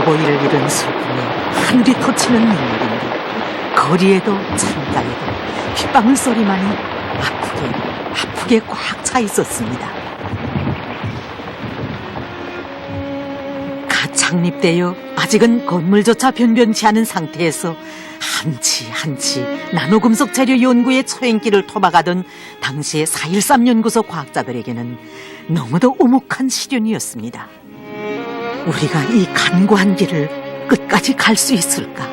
아버지를 잃은 슬픔에 하늘이 터치는 눈물인데 거리에도 창가에도 빗방울 소리만이 아프게 꽉 차 있었습니다. 갓 창립되어 아직은 건물조차 변변치 않은 상태에서 한치 나노금속 재료 연구의 초행길을 토박하던 당시의 4.13 연구소 과학자들에게는 너무도 오목한 시련이었습니다. 우리가 이 간과한 길을 끝까지 갈 수 있을까?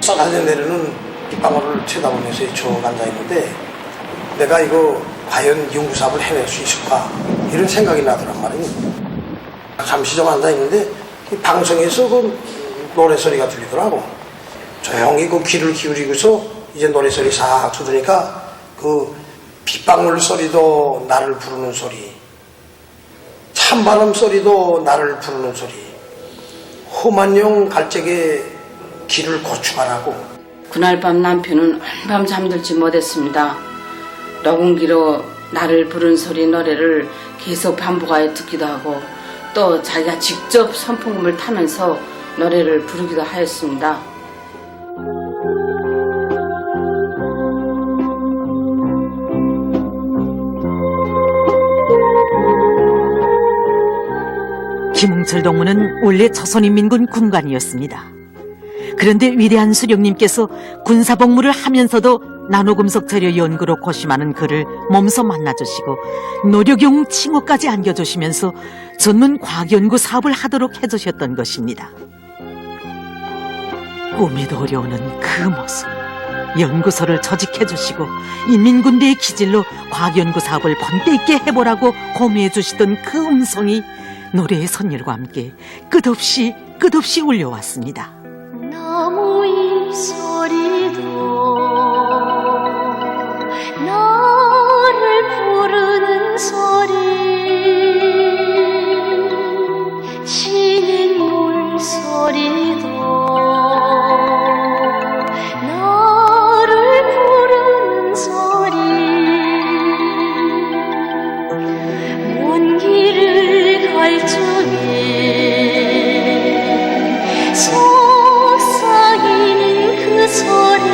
쏟아져 내리는 빗방울을 쳐다보면서 쭉 앉아있는데 내가 이거 과연 연구사업을 해낼 수 있을까? 이런 생각이 나더란 말이에요. 잠시 좀 앉아있는데 방송에서 그 노래소리가 들리더라고. 조용히 그 귀를 기울이고서 이제 노래소리 싹 들으니까 그 빗방울 소리도 나를 부르는 소리, 찬바람 소리도 나를 부르는 소리, 험한 용 갈적에 길을 고추가라고. 그날 밤 남편은 한밤 잠들지 못했습니다. 녹음기로 나를 부른 소리 노래를 계속 반복하여 듣기도 하고 또 자기가 직접 선풍금을 타면서 노래를 부르기도 하였습니다. 김웅철 동무는 원래 조선인민군 군관이었습니다. 그런데 위대한 수령님께서 군사복무를 하면서도 나노금속 재료 연구로 고심하는 그를 몸소 만나주시고 노력용 칭호까지 안겨주시면서 전문 과학연구 사업을 하도록 해주셨던 것입니다. 꿈에도 어려우는 그 모습, 연구소를 조직해주시고 인민군대의 기질로 과학연구 사업을 본때 있게 해보라고 고뇌해주시던 그 음성이 노래의 선율과 함께 끝없이 울려왔습니다. 나무잎 소리도 나를 부르는 소리, 쉬는 물 소리도 나를 부르는 소리, 먼 길을 갈 적에 속삭이는 그 소리,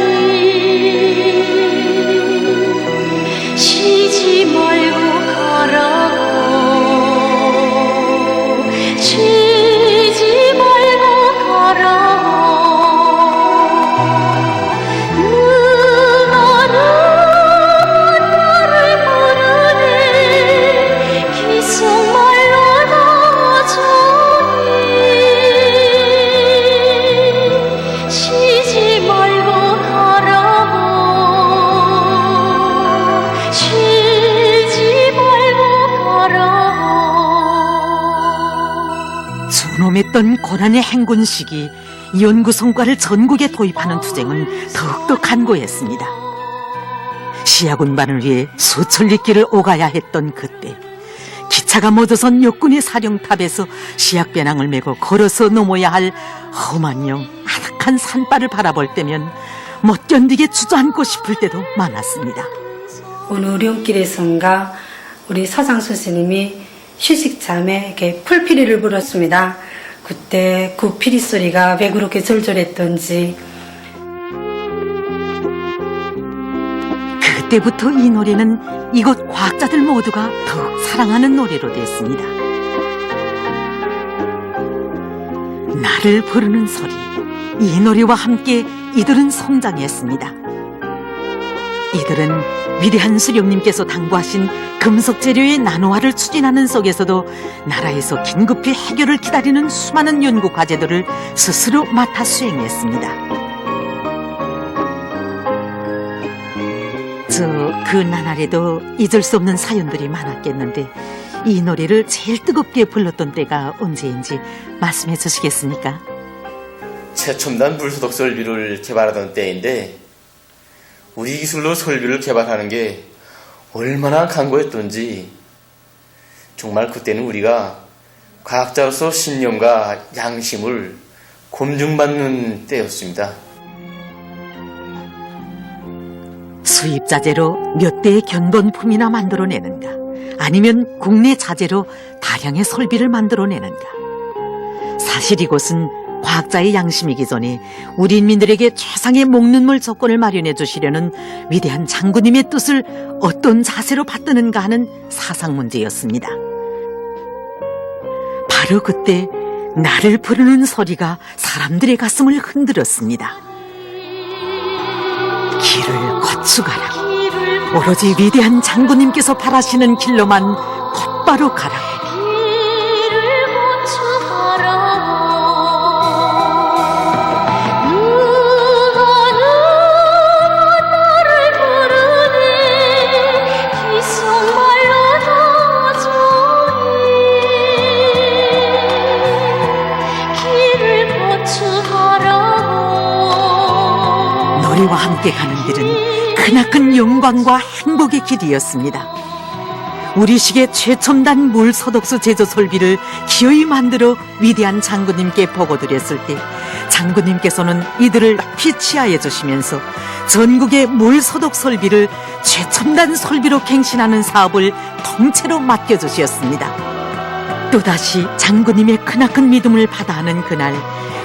쉬지 말고 가라고, 쉬지 말고 가라고. 나를 부르네 기속말로 나주니, 쉬지 말고 가라고, 쉬지 말고 가라고. 존엄했던 고난의 행군 시기, 연구 성과를 전국에 도입하는 투쟁은 더욱더 간고했습니다. 시야군반을 위해 수천 리 길을 오가야 했던 그때, 기차가 멎어선 역군의 사령탑에서 시약배낭을 메고 걸어서 넘어야 할 험한 영 아득한 산바를 바라볼 때면 못 견디게 주저앉고 싶을 때도 많았습니다. 어느 어려운길에선가 우리 서장수 스님이 휴식잠에 이렇게 풀피리를 불었습니다. 그때 그 피리 소리가 왜 그렇게 절절했던지. 그때부터 이 노래는 이곳 과학자들 모두가 더욱 사랑하는 노래로 됐습니다. 나를 부르는 소리, 이 노래와 함께 이들은 성장했습니다. 이들은 위대한 수령님께서 당부하신 금속 재료의 나노화를 추진하는 속에서도 나라에서 긴급히 해결을 기다리는 수많은 연구 과제들을 스스로 맡아 수행했습니다. 그 나날에도 잊을 수 없는 사연들이 많았겠는데 이 노래를 제일 뜨겁게 불렀던 때가 언제인지 말씀해 주시겠습니까? 최첨단 불소독 설비를 개발하던 때인데 우리 기술로 설비를 개발하는 게 얼마나 간고했던지 정말 그때는 우리가 과학자로서 신념과 양심을 검증받는 때였습니다. 수입자재로 몇 대의 견본품이나 만들어내는가, 아니면 국내 자재로 다량의 설비를 만들어내는가? 사실 이곳은 과학자의 양심이기 전에 우리 인민들에게 최상의 목눈물 조건을 마련해 주시려는 위대한 장군님의 뜻을 어떤 자세로 받드는가 하는 사상 문제였습니다. 바로 그때 나를 부르는 소리가 사람들의 가슴을 흔들었습니다. 길을 거쳐가라. 오로지 위대한 장군님께서 바라시는 길로만 곧바로 가라. 길을 고쳐가라. 누가 나를 부르네. 기속말로 나아주니. 길을 고쳐가라. 노래와 함께 가는 길은 크나큰 영광과 행복의 길이었습니다. 우리식의 최첨단 물소독수 제조 설비를 기어이 만들어 위대한 장군님께 보고드렸을 때 장군님께서는 이들을 높이 치하해 주시면서 전국의 물소독 설비를 최첨단 설비로 갱신하는 사업을 통째로 맡겨주셨습니다. 또다시 장군님의 크나큰 믿음을 받아하는 그날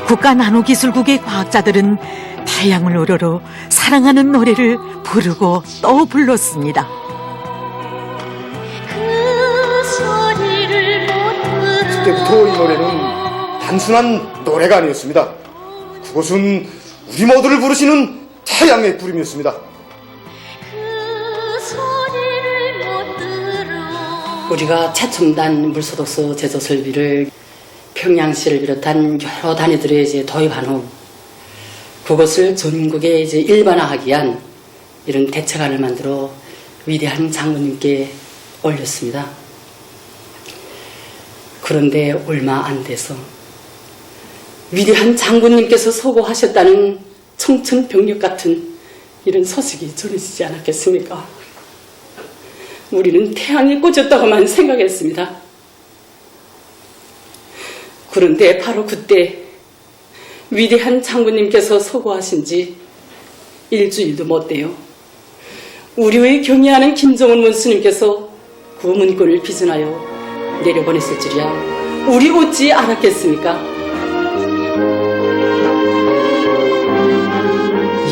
국가나노기술국의 과학자들은 태양을 우러러 사랑하는 노래를 부르고 또 불렀습니다. 그 소리를 못 들어. 그때부터 이 노래는 단순한 노래가 아니었습니다. 그것은 우리 모두를 부르시는 태양의 부름이었습니다. 그 소리를 못 들어. 우리가 최첨단 물소독소 제조 설비를 평양시를 비롯한 여러 단위들에 이제 도입한 후 그것을 전국에 이제 일반화하기 위한 이런 대책안을 만들어 위대한 장군님께 올렸습니다. 그런데 얼마 안 돼서 위대한 장군님께서 서거하셨다는 청천벽력 같은 이런 소식이 전해지지 않았겠습니까? 우리는 태양이 꽂혔다고만 생각했습니다. 그런데 바로 그때 위대한 장군님께서 서거하신 지 일주일도 못 돼요. 우리의 경애하는 김정은 원수님께서 그 문건을 비전하여 내려보냈을 줄이야 우리 어찌 알았겠습니까?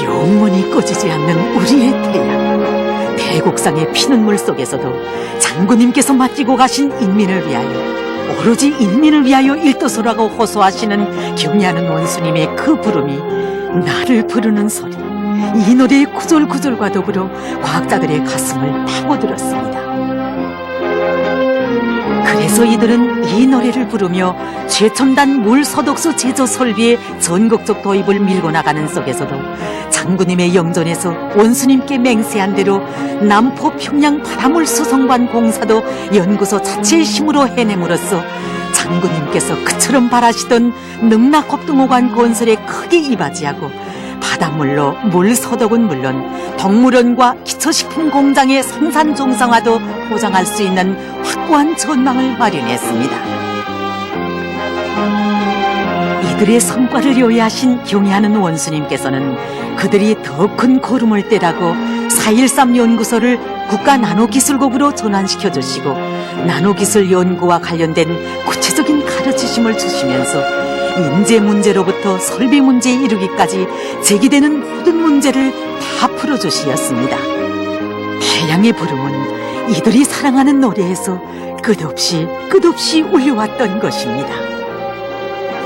영원히 꺼지지 않는 우리의 태양. 대곡상의 피눈물 속에서도 장군님께서 맡기고 가신 인민을 위하여 오로지 인민을 위하여 일도서라고 호소하시는 경애하는 원수님의 그 부름이 나를 부르는 소리. 이 노래의 구절구절과 더불어 과학자들의 가슴을 파고들었습니다. 그래서 이들은 이 노래를 부르며 최첨단 물소독수 제조 설비의 전국적 도입을 밀고 나가는 속에서도 장군님의 영전에서 원수님께 맹세한 대로 남포 평양 바닷물 수송관 공사도 연구소 자체의 힘으로 해냄으로써 장군님께서 그처럼 바라시던 능락곡등호관 건설에 크게 이바지하고 바닷물로 물 소독은 물론 동물원과 기초식품 공장의 생산 정상화도 보장할 수 있는 확고한 전망을 마련했습니다. 이들의 성과를 요해하신 경애하는 원수님께서는 그들이 더 큰 걸음을 떼라고 4.13 연구소를 국가나노기술국으로 전환시켜 주시고 나노기술 연구와 관련된 구체적인 가르치심을 주시면서 인재 문제로부터 설비 문제에 이르기까지 제기되는 모든 문제를 다 풀어주시었습니다. 태양의 부름은 이들이 사랑하는 노래에서 끝없이 울려왔던 것입니다.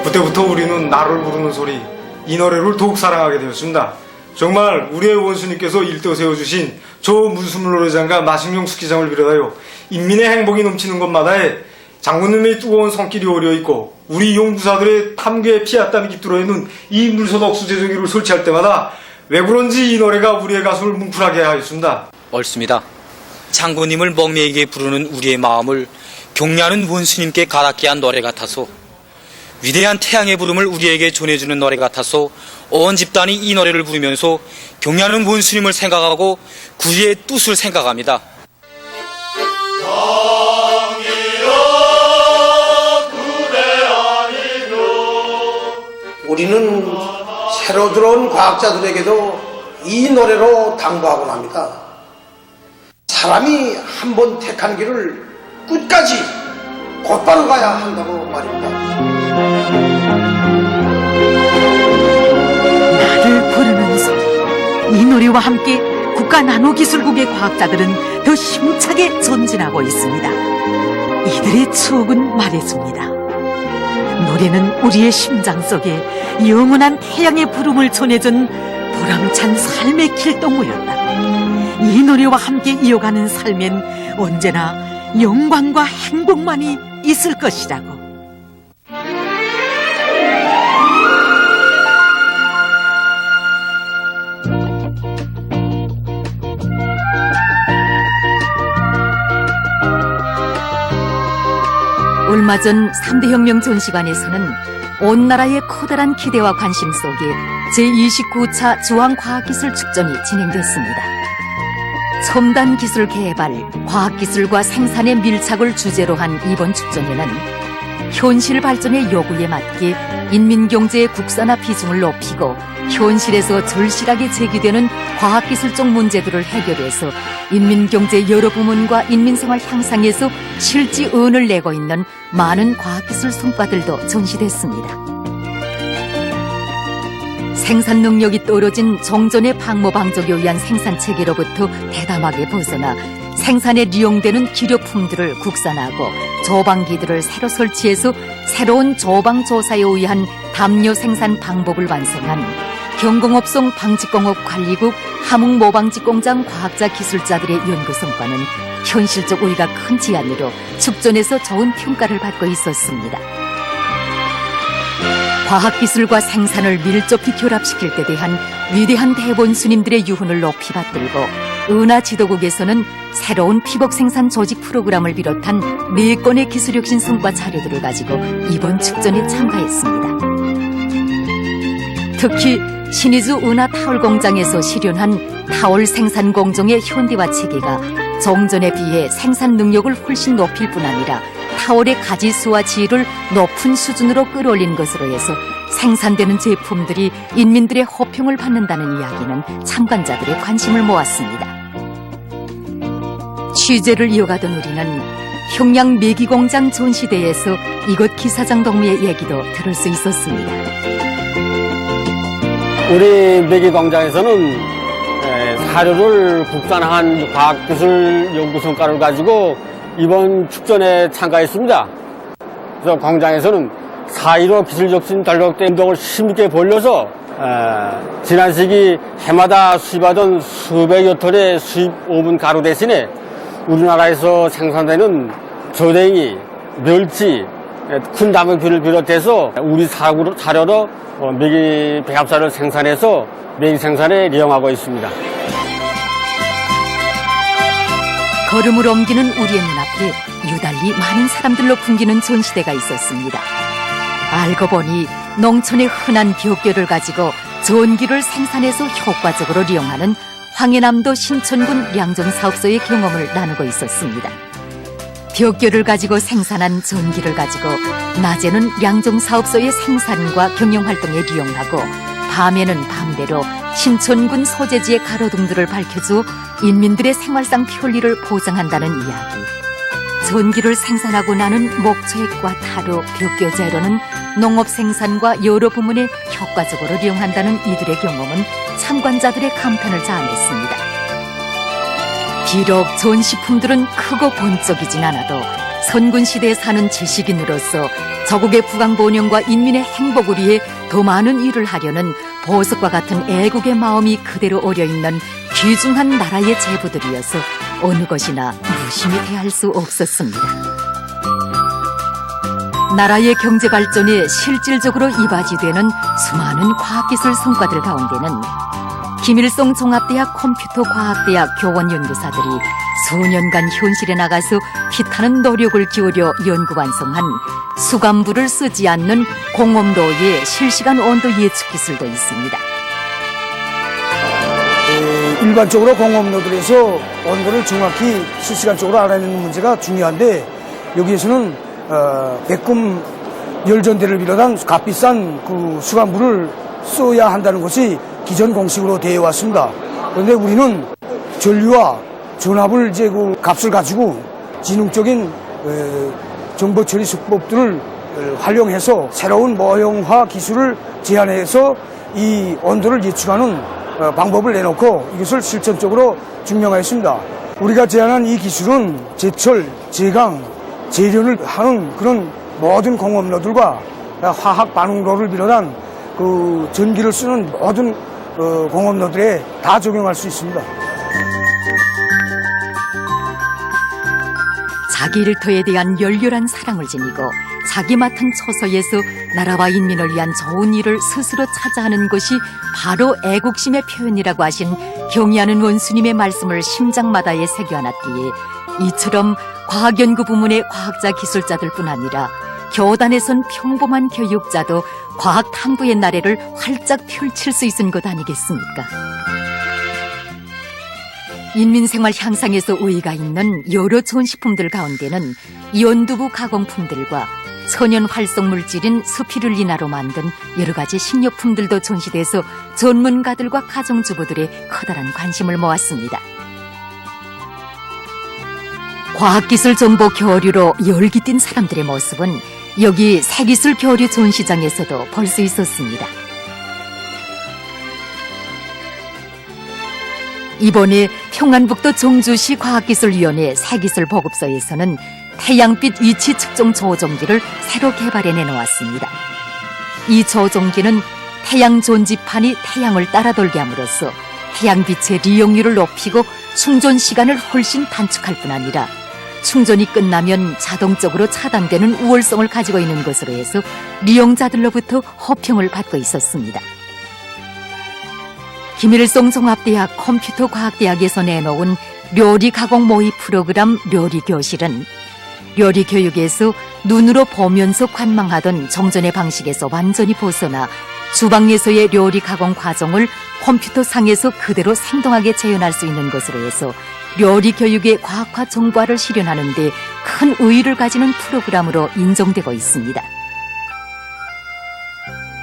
그때부터 우리는 나를 부르는 소리, 이 노래를 더욱 사랑하게 되었습니다. 정말 우리의 원수님께서 일도 세워주신 저 문수물 노래장과 마식령 스키장을 비롯하여 인민의 행복이 넘치는 곳마다에 장군님의 뜨거운 손길이 어려있고 우리 연구사들의 탐구에 피했다는 깃들어 있는 이 물소독수 제조기를 설치할 때마다 왜 그런지 이 노래가 우리의 가슴을 뭉클하게 하였습니다. 옳습니다. 장군님을 멍매이게 부르는 우리의 마음을 경례하는 원수님께 가닿게 한 노래 같아서 위대한 태양의 부름을 우리에게 전해주는 노래 같아서 온 집단이 이 노래를 부르면서 경례하는 원수님을 생각하고 그의 뜻을 생각합니다. 우리는 새로 들어온 과학자들에게도 이 노래로 당부하곤 합니다. 사람이 한 번 택한 길을 끝까지 곧바로 가야 한다고 말입니다. 나를 부르는 소리. 이 노래와 함께 국가나노기술국의 과학자들은 더 힘차게 전진하고 있습니다. 이들의 추억은 말해줍니다. 노래는 우리의 심장 속에 영원한 태양의 부름을 전해준 보람찬 삶의 길동무였다. 이 노래와 함께 이어가는 삶엔 언제나 영광과 행복만이 있을 것이라고. 얼마 전 3대 혁명 전시관에서는 온 나라의 커다란 기대와 관심 속에 제29차 중앙과학기술 축전이 진행됐습니다. 첨단 기술 개발, 과학기술과 생산의 밀착을 주제로 한 이번 축전에는 현실 발전의 요구에 맞게 인민경제의 국산화 비중을 높이고 현실에서 절실하게 제기되는 과학기술적 문제들을 해결해서 인민경제 여러 부문과 인민생활 향상에서 실지언을 내고 있는 많은 과학기술 성과들도 전시됐습니다. 생산 능력이 떨어진 정전의 방모방적에 의한 생산체계로부터 대담하게 벗어나 생산에 리용되는 기료품들을 국산하고 조방기들을 새로 설치해서 새로운 조방조사에 의한 담요 생산 방법을 완성한 경공업송 방직공업관리국 함흥모방직공장 과학자 기술자들의 연구 성과는 현실적 우리가 큰 제안으로 축전에서 좋은 평가를 받고 있었습니다. 과학기술과 생산을 밀접히 결합시킬 때 대한 위대한 대본스님들의 유훈을 높이 받들고 은하지도국에서는 새로운 피복 생산 조직 프로그램을 비롯한 4건의 기술혁신 성과 자료들을 가지고 이번 축전에 참가했습니다. 특히 신의주 은하 타월 공장에서 실현한 타월 생산 공정의 현대화 체계가 정전에 비해 생산 능력을 훨씬 높일 뿐 아니라 타월의 가지수와 질을 높은 수준으로 끌어올린 것으로 해서 생산되는 제품들이 인민들의 호평을 받는다는 이야기는 참관자들의 관심을 모았습니다. 취재를 이어가던 우리는 평양 매기공장 전시대에서 이곳 기사장 동무의 얘기도 들을 수 있었습니다. 우리 매기공장에서는 사료를 국산화한 과학기술 연구 성과를 가지고 이번 축전에 참가했습니다. 그래서 공장에서는 4.15 기술혁신 달력대 운동을 힘있게 벌려서 지난 시기 해마다 수입하던 수백여 톤의 수입 오븐 가루 대신에 우리나라에서 생산되는 조댕이, 멸치, 큰 다문기를 비롯해서 우리 사료로 매기 배합사를 생산해서 매기 생산에 이용하고 있습니다. 걸음을 옮기는 우리의 눈앞에 유달리 많은 사람들로 풍기는 전시대가 있었습니다. 알고 보니 농촌의 흔한 벽교를 가지고 전기를 생산해서 효과적으로 이용하는 황해남도 신천군 양정사업소의 경험을 나누고 있었습니다. 벽교를 가지고 생산한 전기를 가지고 낮에는 양정사업소의 생산과 경영활동에 이용하고 밤에는 밤대로 신천군 소재지의 가로등들을 밝혀줘 인민들의 생활상 편리를 보장한다는 이야기. 전기를 생산하고 나는 목초액과 타로, 벽교 재료는 농업 생산과 여러 부문에 효과적으로 이용한다는 이들의 경험은 참관자들의 감탄을 자아냈습니다. 비록 전시품들은 크고 번쩍이진 않아도 선군시대에 사는 지식인으로서 저국의 부강본영과 인민의 행복을 위해 더 많은 일을 하려는 보석과 같은 애국의 마음이 그대로 어려있는 귀중한 나라의 제부들이어서 어느 것이나 무심히 대할 수 없었습니다. 나라의 경제 발전에 실질적으로 이바지되는 수많은 과학기술 성과들 가운데는 김일성 종합대학 컴퓨터과학대학 교원연구사들이 수년간 현실에 나가서 피타는 노력을 기울여 연구 완성한 수감부를 쓰지 않는 공업로의 실시간 온도 예측 기술도 있습니다. 일반적으로 공업로들에서 온도를 정확히 실시간적으로 알아내는 문제가 중요한데 여기에서는 백금 열전대를 비롯한 값비싼 그 수감부를 써야 한다는 것이 기존 공식으로 되어 왔습니다. 그런데 우리는 전류와 전압을 이제 그 값을 가지고 지능적인 정보 처리 수법들을 활용해서 새로운 모형화 기술을 제안해서 이 온도를 예측하는 방법을 내놓고 이것을 실천적으로 증명하였습니다. 우리가 제안한 이 기술은 제철, 제강, 제련을 하는 그런 모든 공업로들과 화학 반응로를 비롯한 그 전기를 쓰는 모든 공업로들에 다 적용할 수 있습니다. 자기 일터에 대한 열렬한 사랑을 지니고 자기 맡은 처소에서 나라와 인민을 위한 좋은 일을 스스로 찾아하는 것이 바로 애국심의 표현이라고 하신 경의하는 원수님의 말씀을 심장마다에 새겨놨기에 이처럼 과학연구 부문의 과학자 기술자들뿐 아니라 교단에선 평범한 교육자도 과학 탐구의 나래를 활짝 펼칠 수 있은 것 아니겠습니까? 인민생활 향상에서 의의가 있는 여러 좋은 식품들 가운데는 연두부 가공품들과 천연 활성 물질인 스피룰리나로 만든 여러 가지 식료품들도 전시돼서 전문가들과 가정주부들의 커다란 관심을 모았습니다. 과학기술 정보 교류로 열기 띈 사람들의 모습은 여기 새기술 교류 전시장에서도 볼 수 있었습니다. 이번에 평안북도 정주시 과학기술위원회 새기술 보급소에서는 태양빛 위치 측정 조종기를 새로 개발해 내놓았습니다. 이 조종기는 태양 존지판이 태양을 따라 돌게 함으로써 태양빛의 리용률을 높이고 충전 시간을 훨씬 단축할 뿐 아니라 충전이 끝나면 자동적으로 차단되는 우월성을 가지고 있는 것으로 해서 이용자들로부터 호평을 받고 있었습니다. 김일성 종합대학 컴퓨터과학대학에서 내놓은 요리 가공 모의 프로그램 요리교실은 요리 교육에서 눈으로 보면서 관망하던 정전의 방식에서 완전히 벗어나 주방에서의 요리 가공 과정을 컴퓨터상에서 그대로 생동하게 재현할 수 있는 것으로 해서 요리 교육의 과학화 정보화를 실현하는 데 큰 의의를 가지는 프로그램으로 인정되고 있습니다.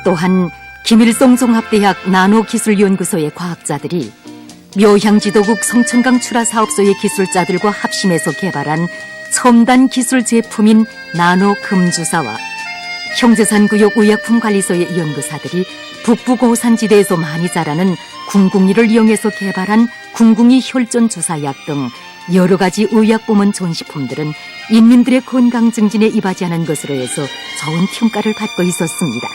또한 김일성 종합대학 나노기술연구소의 과학자들이 묘향지도국 성천강 출하사업소의 기술자들과 합심해서 개발한 첨단 기술 제품인 나노금주사와 형제산구역 의약품관리소의 연구사들이 북부 고산지대에서 많이 자라는 궁궁이를 이용해서 개발한 궁궁이 혈전 주사약 등 여러 가지 의약부문 전시품들은 인민들의 건강 증진에 이바지하는 것으로 해서 좋은 평가를 받고 있었습니다.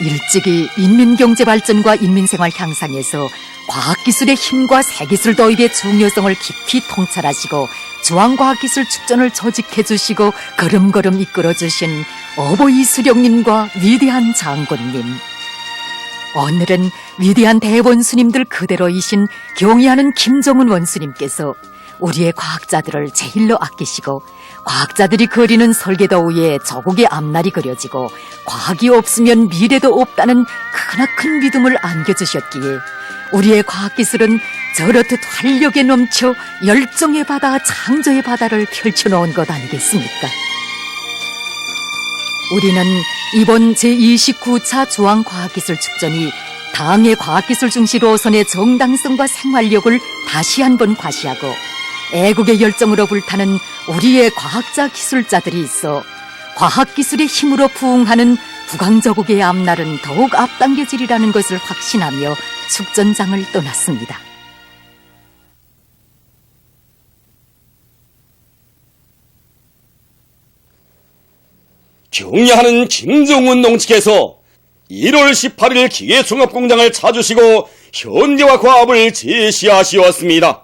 일찍이 인민경제 발전과 인민생활 향상에서 과학기술의 힘과 새기술 도입의 중요성을 깊이 통찰하시고 중앙과학기술 축전을 조직해주시고 걸음걸음 이끌어주신 어버 이수령님과 위대한 장군님, 오늘은 위대한 대원수님들 그대로이신 경의하는 김정은 원수님께서 우리의 과학자들을 제일로 아끼시고 과학자들이 그리는 설계도 위에 조국의 앞날이 그려지고 과학이 없으면 미래도 없다는 크나큰 믿음을 안겨주셨기에 우리의 과학기술은 저렇듯 활력에 넘쳐 열정의 바다, 창조의 바다를 펼쳐놓은 것 아니겠습니까? 우리는 이번 제29차 중앙과학기술축전이 당의 과학기술 중시 노선의 정당성과 생활력을 다시 한번 과시하고 애국의 열정으로 불타는 우리의 과학자 기술자들이 있어 과학기술의 힘으로 부흥하는 부강저국의 앞날은 더욱 앞당겨지리라는 것을 확신하며 축전장을 떠났습니다. 경의하는 김정은 농측에서 1월 18일 기계종합공장을 찾으시고 현대화 과업을 제시하시었습니다.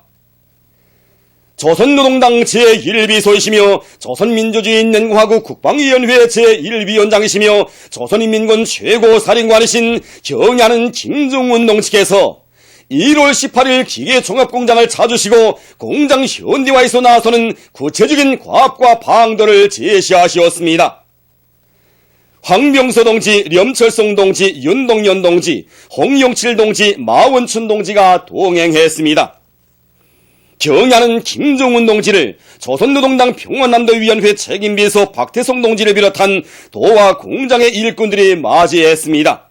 조선노동당 제1비서이시며 조선민주주의인민공화국 국방위원회 제1위원장이시며 조선인민군 최고사령관이신 경의하는 김정은 농측에서 1월 18일 기계종합공장을 찾으시고 공장 현대화에서 나서는 구체적인 과업과 방도를 제시하시었습니다. 황병서 동지, 렴철성 동지, 윤동연 동지, 홍용칠 동지, 마원춘 동지가 동행했습니다. 경의하는 김정은 동지를 조선노동당 평안남도위원회 책임비서 박태성 동지를 비롯한 도와 공장의 일꾼들이 맞이했습니다.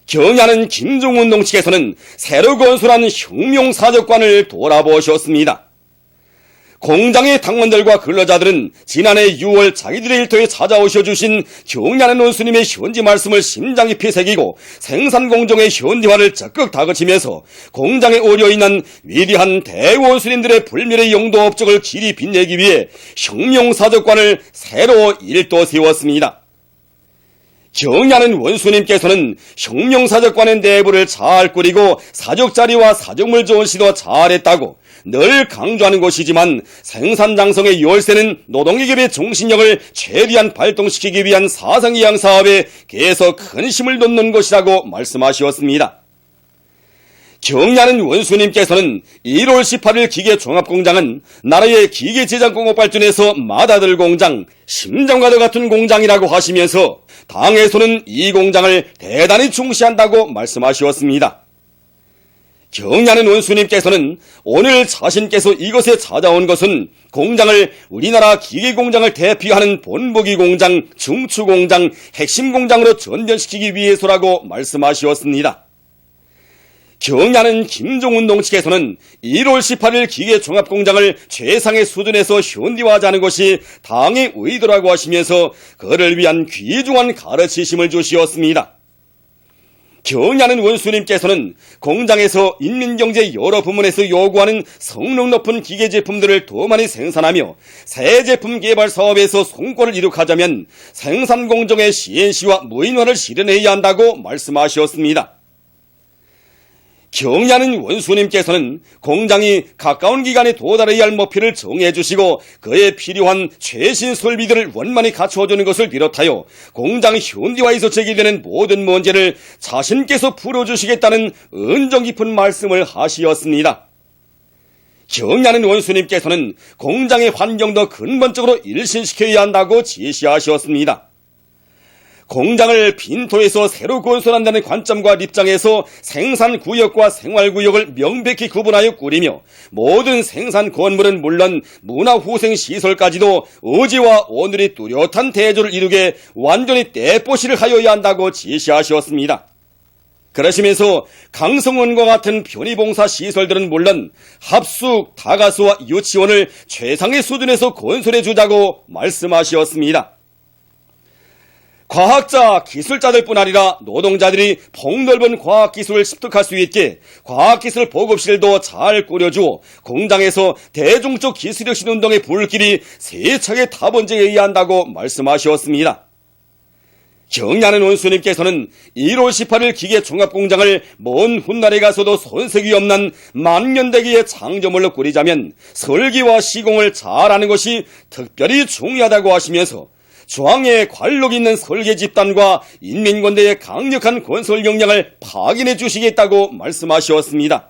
경야는 김종운 동측에서는 새로 건설한 혁명사적관을 돌아보셨습니다. 공장의 당원들과 근로자들은 지난해 6월 자기들의 일터에 찾아오셔 주신 경야는 원수님의 현지 말씀을 심장 깊이 새기고 생산공정의 현대화를 적극 다그치면서 공장에 오려있는 위대한 대원수님들의 불멸의 영도 업적을 길이 빛내기 위해 혁명사적관을 새로 일도 세웠습니다. 경야는 원수님께서는 혁명사적관의 내부를 잘 꾸리고 사적자리와 사적물 좋은 시도 잘했다고 늘 강조하는 것이지만 생산장성의 열쇠는 노동기업의 정신력을 최대한 발동시키기 위한 사상이양 사업에 계속 큰 힘을 놓는 것이라고 말씀하셨습니다. 경야는 원수님께서는 1월 18일 기계종합공장은 나라의 기계제작공업 발전에서 맏아들 공장, 심장과도 같은 공장이라고 하시면서 당에서는 이 공장을 대단히 중시한다고 말씀하셨습니다. 경야는 원수님께서는 오늘 자신께서 이곳에 찾아온 것은 공장을 우리나라 기계공장을 대표하는 본보기 공장, 중추공장, 핵심 공장으로 전전시키기 위해서라고 말씀하셨습니다. 경야는 김종운 동측에서는 1월 18일 기계종합공장을 최상의 수준에서 현대화하자는 것이 당의 의도라고 하시면서 그를 위한 귀중한 가르치심을 주시었습니다. 경야는 원수님께서는 공장에서 인민경제 여러 부문에서 요구하는 성능 높은 기계 제품들을 더 많이 생산하며 새 제품 개발 사업에서 성과를 이룩하자면 생산 공정의 CNC와 무인화를 실현해야 한다고 말씀하셨습니다. 경야는 원수님께서는 공장이 가까운 기간에 도달해야 할 목표를 정해주시고 그에 필요한 최신 설비들을 원만히 갖춰주는 것을 비롯하여 공장 현대화에서 제기되는 모든 문제를 자신께서 풀어주시겠다는 은정 깊은 말씀을 하시었습니다. 경야는 원수님께서는 공장의 환경도 근본적으로 일신시켜야 한다고 지시하셨습니다. 공장을 빈토에서 새로 건설한다는 관점과 입장에서 생산구역과 생활구역을 명백히 구분하여 꾸리며 모든 생산 건물은 물론 문화후생시설까지도 어제와 오늘의 뚜렷한 대조를 이루게 완전히 떼뽀시를 하여야 한다고 지시하셨습니다. 그러시면서 강성원과 같은 편의봉사 시설들은 물론 합숙, 다가수와 유치원을 최상의 수준에서 건설해 주자고 말씀하셨습니다. 과학자, 기술자들뿐 아니라 노동자들이 폭넓은 과학기술을 습득할 수 있게 과학기술 보급실도 잘 꾸려주어 공장에서 대중적 기술혁신 운동의 불길이 세차게 타번져야 한다고 말씀하셨습니다. 경야는 원수님께서는 1월 18일 기계종합공장을 먼 훗날에 가서도 손색이 없는 만년대기의 창조물로 꾸리자면 설계와 시공을 잘하는 것이 특별히 중요하다고 하시면서 중앙에 관록 있는 설계 집단과 인민권대의 강력한 건설 역량을 파견해 주시겠다고 말씀하셨습니다.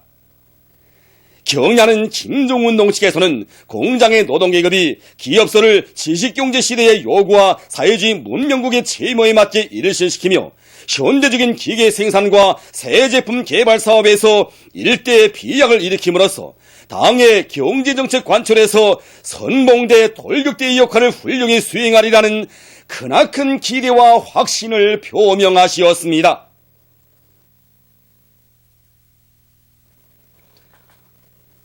경야는 김종운 동측에서는 공장의 노동계급이 기업소를 지식경제 시대의 요구와 사회주의 문명국의 채무에 맞게 일실시키며 현대적인 기계 생산과 새 제품 개발 사업에서 일대의 비약을 일으킴으로써 당의 경제정책 관철에서 선봉대 돌격대의 역할을 훌륭히 수행하리라는 크나큰 기대와 확신을 표명하시었습니다.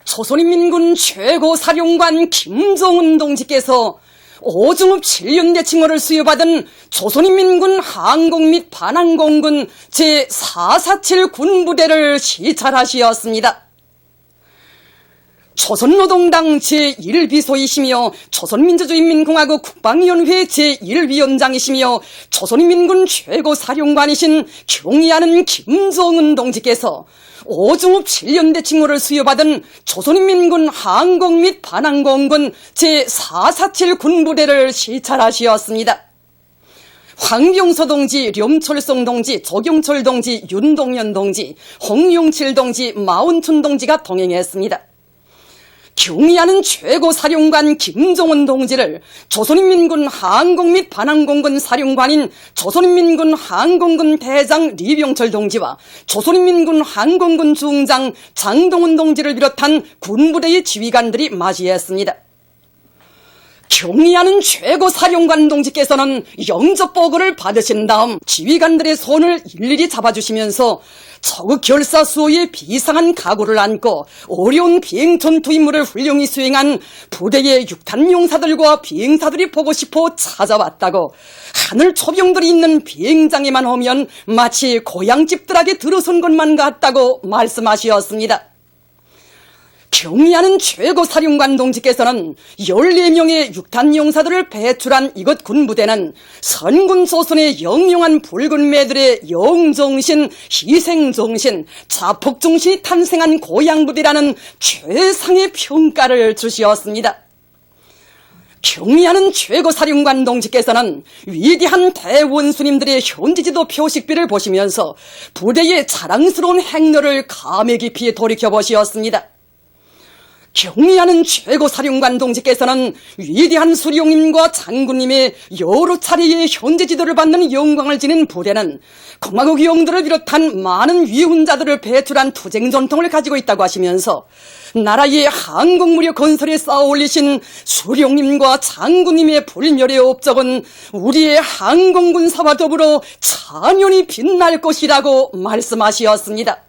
조선인민군 최고사령관 김정은 동지께서 오중읍 7년대 칭호를 수여받은 조선인민군 항공 및 반항공군 제447 군부대를 시찰하시었습니다. 조선노동당 제1비서이시며 조선민주주의인민공화국 국방위원회 제1위원장이시며 조선인민군 최고사령관이신 경의하는 김정은 동지께서 오중읍 7년대 칭호를 수여받은 조선인민군 항공 및 반항공군 제447 군부대를 시찰하시었습니다. 황병서 동지, 렴철성 동지, 조경철 동지, 윤동현 동지, 홍용칠 동지, 마운춘 동지가 동행했습니다. 경의하는 최고사령관 김정은 동지를 조선인민군 항공 및 반항공군 사령관인 조선인민군 항공군 대장 리병철 동지와 조선인민군 항공군 중장 장동훈 동지를 비롯한 군부대의 지휘관들이 맞이했습니다. 경의하는 최고 사령관 동지께서는 영접보고를 받으신 다음 지휘관들의 손을 일일이 잡아주시면서 적의 결사 수호에 비상한 각오를 안고 어려운 비행 전투 임무를 훌륭히 수행한 부대의 육탄 용사들과 비행사들이 보고 싶어 찾아왔다고, 하늘 초병들이 있는 비행장에만 오면 마치 고향집들에게 들어선 것만 같다고 말씀하셨습니다. 경의하는 최고 사령관 동지께서는 14명의 육탄 용사들을 배출한 이것 군부대는 선군 조선의 영영한 붉은 매들의 영정신, 희생정신, 자폭정신이 탄생한 고향부대라는 최상의 평가를 주시었습니다. 경의하는 최고 사령관 동지께서는 위대한 대원수님들의 현지지도 표식비를 보시면서 부대의 자랑스러운 행렬을 감회 깊이 돌이켜보시었습니다. 경의하는 최고 사령관 동지께서는 위대한 수령님과 장군님의 여러 차례의 현재 지도를 받는 영광을 지닌 부대는 공화국 영들을 비롯한 많은 위훈자들을 배출한 투쟁 전통을 가지고 있다고 하시면서 나라의 항공무력 건설에 쌓아올리신 수령님과 장군님의 불멸의 업적은 우리의 항공군사와 더불어 찬연히 빛날 것이라고 말씀하시었습니다.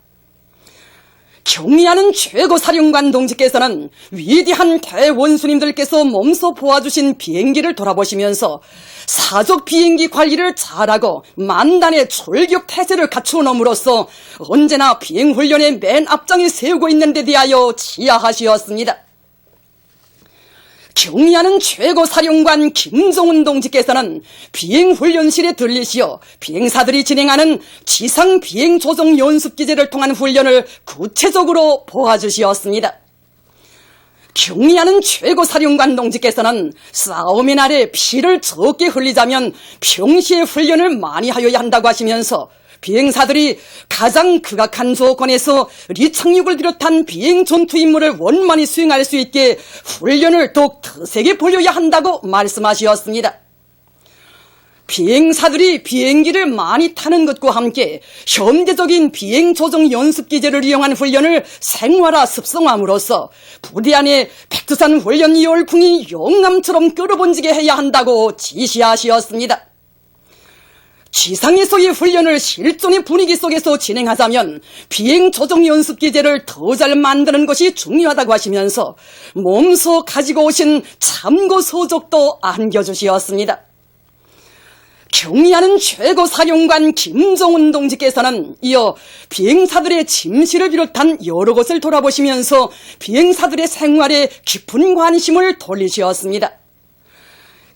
경의하는 최고 사령관 동지께서는 위대한 대원수님들께서 몸소 보아주신 비행기를 돌아보시면서 사적 비행기 관리를 잘하고 만단의 출격 태세를 갖추어 놓음으로써 언제나 비행훈련의 맨 앞장에 세우고 있는 데 대하여 치하하시었습니다. 경의하는 최고 사령관 김종훈 동지께서는 비행훈련실에 들리시어 비행사들이 진행하는 지상 비행 조종 연습 기제를 통한 훈련을 구체적으로 보아주시었습니다. 경의하는 최고 사령관 동지께서는 싸움의 날에 피를 적게 흘리자면 평시에 훈련을 많이 하여야 한다고 하시면서 비행사들이 가장 극악한 조건에서 리착륙을 비롯한 비행 전투 임무를 원만히 수행할 수 있게 훈련을 더욱 거세게 벌여야 한다고 말씀하셨습니다. 비행사들이 비행기를 많이 타는 것과 함께 현대적인 비행 조종 연습 기제를 이용한 훈련을 생활화 습성함으로써 부대 안에 백두산 훈련 열풍이 영남처럼 끌어번지게 해야 한다고 지시하셨습니다. 지상에서의 훈련을 실존의 분위기 속에서 진행하자면 비행 조종 연습 기제를 더 잘 만드는 것이 중요하다고 하시면서 몸소 가지고 오신 참고 서적도 안겨주시었습니다. 경의하는 최고 사령관 김종훈 동지께서는 이어 비행사들의 침실을 비롯한 여러 곳을 돌아보시면서 비행사들의 생활에 깊은 관심을 돌리셨습니다.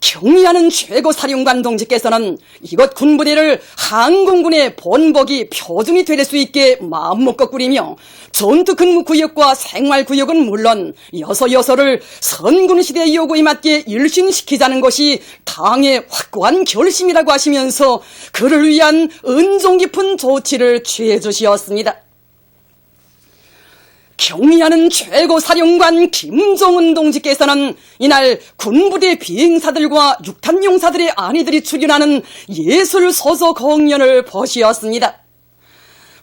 경의하는 최고 사령관 동지께서는 이곳 군부대를 항공군의 본보기 표준이 될 수 있게 마음먹고 꾸리며 전투 근무 구역과 생활 구역은 물론 여서여서를 선군시대의 요구에 맞게 일신시키자는 것이 당의 확고한 결심이라고 하시면서 그를 위한 은종 깊은 조치를 취해 주시었습니다. 경의하는 최고 사령관 김종훈 동지께서는 이날 군부대 비행사들과 육탄용사들의 아내들이 출연하는 예술 소조 공연을 보시었습니다.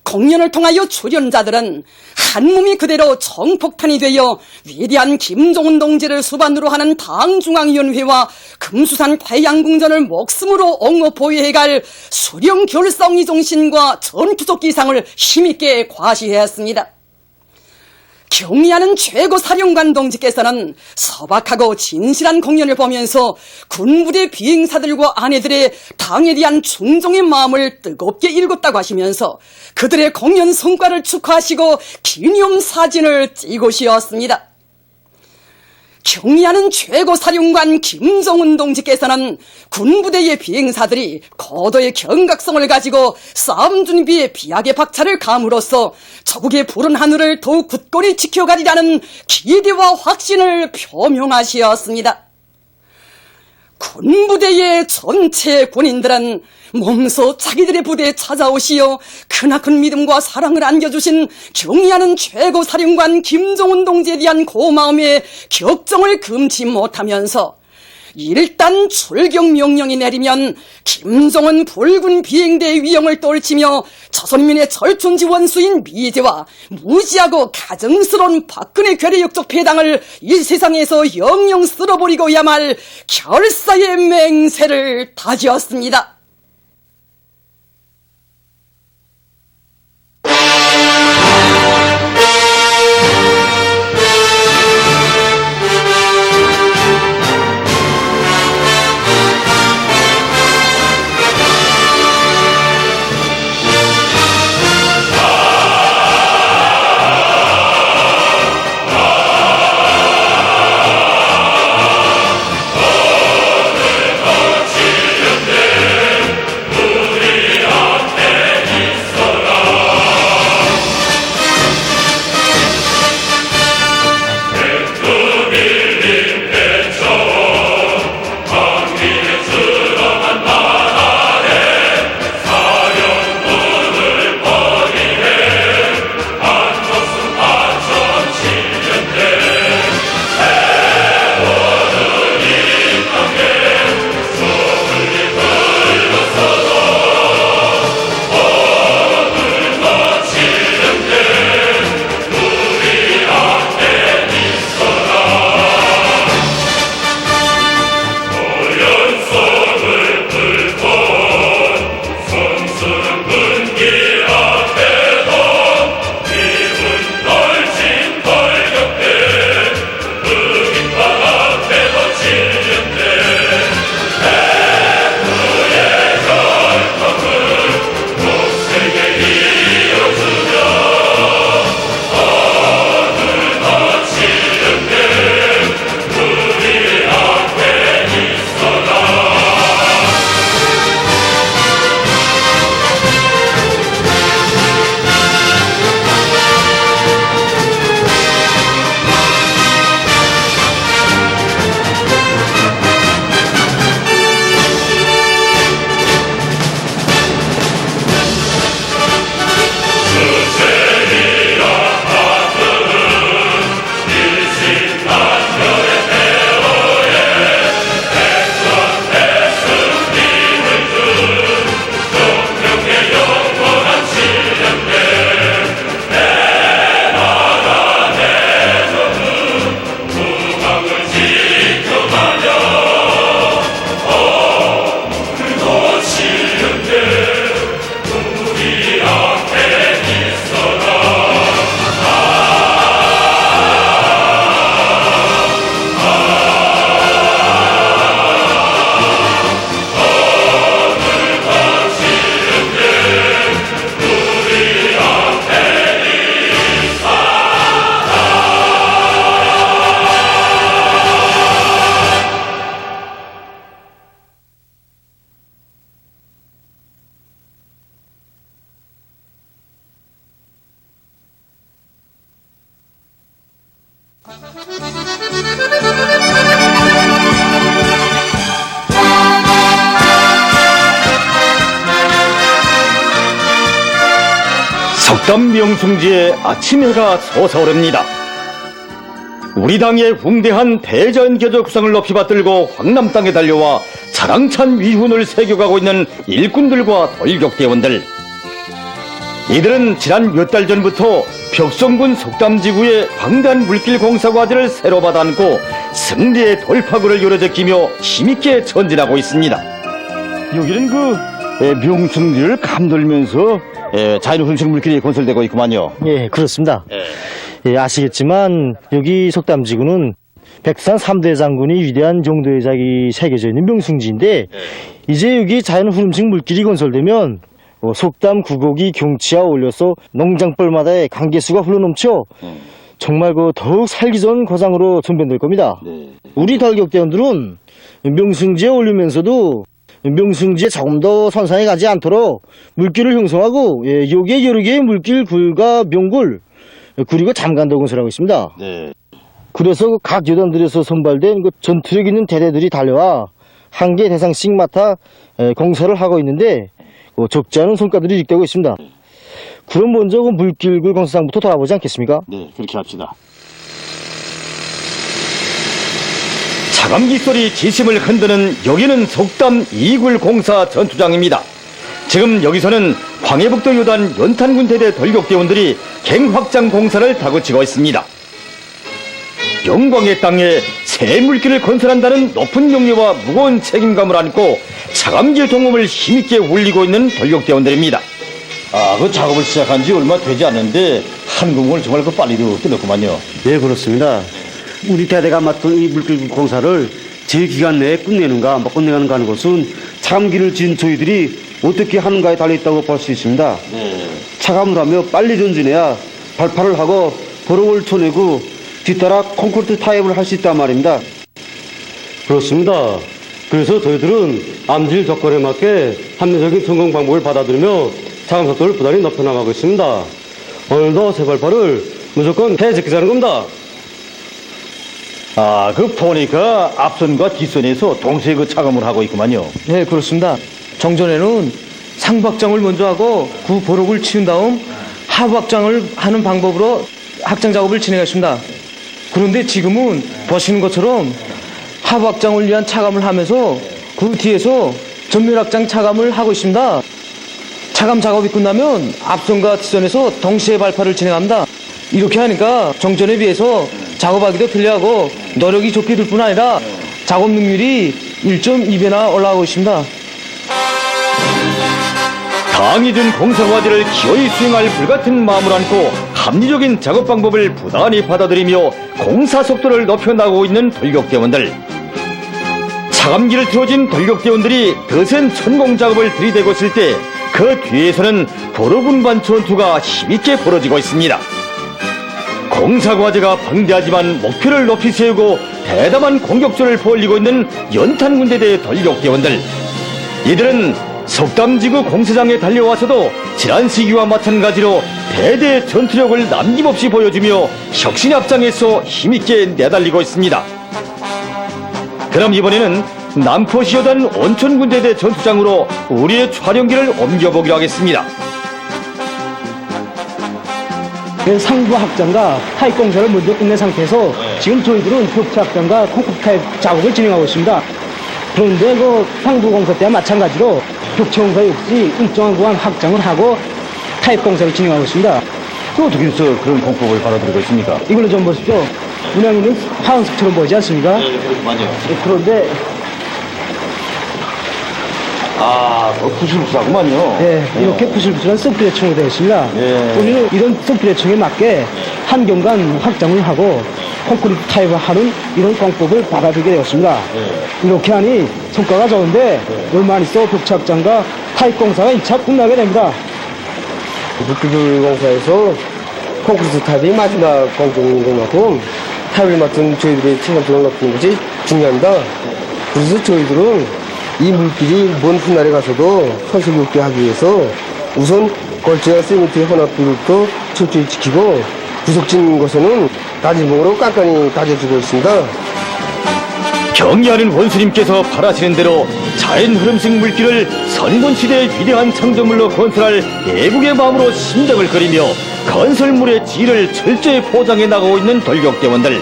공연을 통하여 출연자들은 한 몸이 그대로 정폭탄이 되어 위대한 김종훈 동지를 수반으로 하는 당중앙위원회와 금수산 태양궁전을 목숨으로 옹호 보유해갈 수령 결성의 정신과 전투적 기상을 힘있게 과시했습니다. 경의하는 최고 사령관 동지께서는 소박하고 진실한 공연을 보면서 군부대 비행사들과 아내들의 당에 대한 충종의 마음을 뜨겁게 읽었다고 하시면서 그들의 공연 성과를 축하하시고 기념사진을 찍으셨습니다. 경의하는 최고 사령관 김종훈 동지께서는 군부대의 비행사들이 고도의 경각성을 가지고 싸움 준비에 비약의 박차를 감으로써 조국의 푸른 하늘을 더욱 굳건히 지켜가리라는 기대와 확신을 표명하시었습니다. 군부대의 전체 군인들은 몸소 자기들의 부대에 찾아오시어 크나큰 믿음과 사랑을 안겨주신 경의하는 최고 사령관 김종훈 동지에 대한 고마움에 격정을 금치 못하면서 일단 출격 명령이 내리면 김정은 불군 비행대의 위용을 떨치며 조선민의 절충지 원수인 미제와 무지하고 가증스러운 박근혜 괴뢰 역적 패당을 이 세상에서 영영 쓸어버리고야 말 결사의 맹세를 다지었습니다. 석담 명승지에 아침 해가 솟아오릅니다. 우리 당의 웅대한 대전개조 구상을 높이 받들고 황남 땅에 달려와 자랑찬 위훈을 새겨가고 있는 일꾼들과 돌격대원들. 이들은 지난 몇 달 전부터 벽성군 석담지구의 광대한 물길 공사 과제를 새로 받아안고 승리의 돌파구를 요려제끼며 힘있게 전진하고 있습니다. 여기는 명승지를 감돌면서 자연훈식 물길이 건설되고 있구만요. 예, 그렇습니다. 예, 아시겠지만 여기 석담지구는 백산 3대 장군이 위대한 용도의 작이 새겨져 있는 명승지인데 이제 여기 자연훈식 물길이 건설되면 속담 구곡이 경치와 어울려서 농장벌마다의 강계수가 흘러넘쳐 정말 더욱 살기 좋은 거장으로 전변될 겁니다. 우리 돌격대원들은 명승지에 올리면서도 명승지에 조금 더 선상에 가지 않도록 물길을 형성하고 여기에 여러 개의 물길 굴과 명굴 그리고 잠간도 건설하고 있습니다. 그래서 각 여단들에서 선발된 전투력 있는 대대들이 달려와 한 개 대상씩 맡아 공사를 하고 있는데 적지 않은 성과들이 있다고 있습니다. 그럼 먼저 물길굴 공사장부터 돌아보지 않겠습니까? 네, 그렇게 합시다. 차감기 소리 지심을 흔드는 여기는 속담 2굴 공사 전투장입니다. 지금 여기서는 광해북도 요단 연탄군대대 돌격대원들이 갱 확장 공사를 다그치고 있습니다. 영광의 땅에 새 물길을 건설한다는 높은 용기와 무거운 책임감을 안고 차감기 동음을 힘있게 울리고 있는 돌격대원들입니다. 그 작업을 시작한 지 얼마 되지 않는데 한국을 정말 빨리도 끝냈구만요. 네, 그렇습니다. 우리 대대가 맡은 이 물길 공사를 제 기간 내에 끝내는가 못 끝내는가 하는 것은 차감기를 지은 저희들이 어떻게 하는가에 달려있다고 볼 수 있습니다. 차감을 하며 빨리 전진해야 발파를 하고 버럭을 쳐내고 뒤따라 콘크리트 타입을 할 수 있단 말입니다. 그렇습니다. 그래서 저희들은 암질 조건에 맞게 합리적인 성공 방법을 받아들이며 차감 속도를 부단히 높여나가고 있습니다. 오늘도 새 발파를 무조건 해제하자는 겁니다. 보니까 앞선과 뒷선에서 동시에 차감을 하고 있구만요. 네, 그렇습니다. 정전에는 상박장을 먼저 하고 구 보록을 치운 다음 하박장을 하는 방법으로 확장 작업을 진행했습니다. 그런데 지금은 보시는 것처럼 하박장을 위한 차감을 하면서 그 뒤에서 전멸확장 차감을 하고 있습니다. 차감 작업이 끝나면 앞선과 뒷선에서 동시에 발파를 진행합니다. 이렇게 하니까 정전에 비해서 작업하기도 편리하고 노력이 좋게 될 뿐 아니라 작업 능률이 1.2배나 올라가고 있습니다. 당이 준 공사과제를 기어이 수행할 불같은 마음을 안고 합리적인 작업 방법을 부단히 받아들이며 공사 속도를 높여나가고 있는 돌격대원들. 차감기를 틀어진 돌격대원들이 더센 천공 작업을 들이대고 있을 때 그 뒤에서는 보로군반 전투가 힘있게 벌어지고 있습니다. 공사과제가 방대하지만 목표를 높이 세우고 대담한 공격조를 벌이고 있는 연탄군대대 돌격대원들. 이들은 속담지구 공사장에 달려와서도 지난 시기와 마찬가지로 대대의 전투력을 남김없이 보여주며 혁신 앞장에서 힘있게 내달리고 있습니다. 그럼 이번에는 남포시 여단 온천군대대 전투장으로 우리의 촬영기를 옮겨보기로 하겠습니다. 상부 확장과 타입 공사를 먼저 끝낸 상태에서 지금 저희들은 벽체 확장과 콘크리트 타입 작업을 진행하고 있습니다. 그런데 상부 공사 때와 마찬가지로 벽체 공사 역시 일정한 구간 확장을 하고 타입 공사를 진행하고 있습니다. 또 어떻게 해서 그런 공법을 받아들이고 있습니까? 이걸로 좀 보십시오. 문양이는 화원석처럼 보이지 않습니까? 네, 맞아요. 그런데 부실부실하구만요. 네, 이렇게 부실부실한 썩비례청으로 되어 있습니다. 네. 우리는 이런 썩비례청에 맞게 한 경간 확장을 하고 콘크리트 타입을 하는 이런 공법을 받아들이게 되었습니다. 이렇게 하니 성과가 좋은데 얼마 안 있어 벽체 확장과 타입 공사가 1차 끝나게 됩니다. 물길 공사에서 콘크리트 타입이 마지막 공정인 것만큼 타입을 맡은 저희들의 체감성을 높이는 것이 중요합니다. 그래서 저희들은 이 물길이 먼 훗날에 가서도 손실 없게 하기 위해서 우선 걸재와 세미트의 혼합비율부터 철저히 지키고 구석진 곳에는 다지봉으로 깐깐히 다져주고 있습니다. 경의하는 원수님께서 바라시는 대로 자연 흐름식 물길을 선군시대의 위대한 창조물로 건설할 애국의 마음으로 심장을 그리며 건설물의 질을 철저히 포장해 나가고 있는 돌격대원들.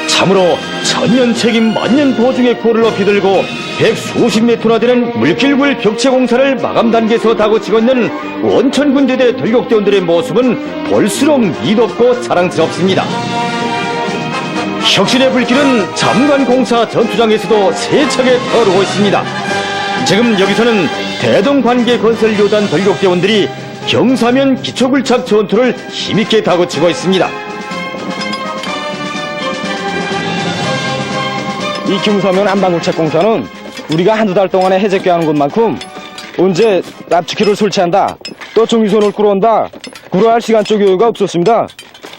참으로 천년 책임 만년 보증의 고를 높이 들고 100수십 미터나 되는 물길굴 벽체 공사를 마감 단계에서 다그치고 있는 원천군대대 돌격대원들의 모습은 볼수록 미덥고 사랑스럽습니다. 혁신의 불길은 잠관공사 전투장에서도 세차게 타오르고 있습니다. 지금 여기서는 대동관계건설요단 돌격대원들이 경사면 기초굴착 전투를 힘있게 다그치고 있습니다. 이 경사면 안방굴착 공사는 우리가 한두 달 동안에 해제껴야 하는 것만큼 언제 납치기를 설치한다, 또 정유선을 끌어온다, 구로할 시간적 여유가 없었습니다.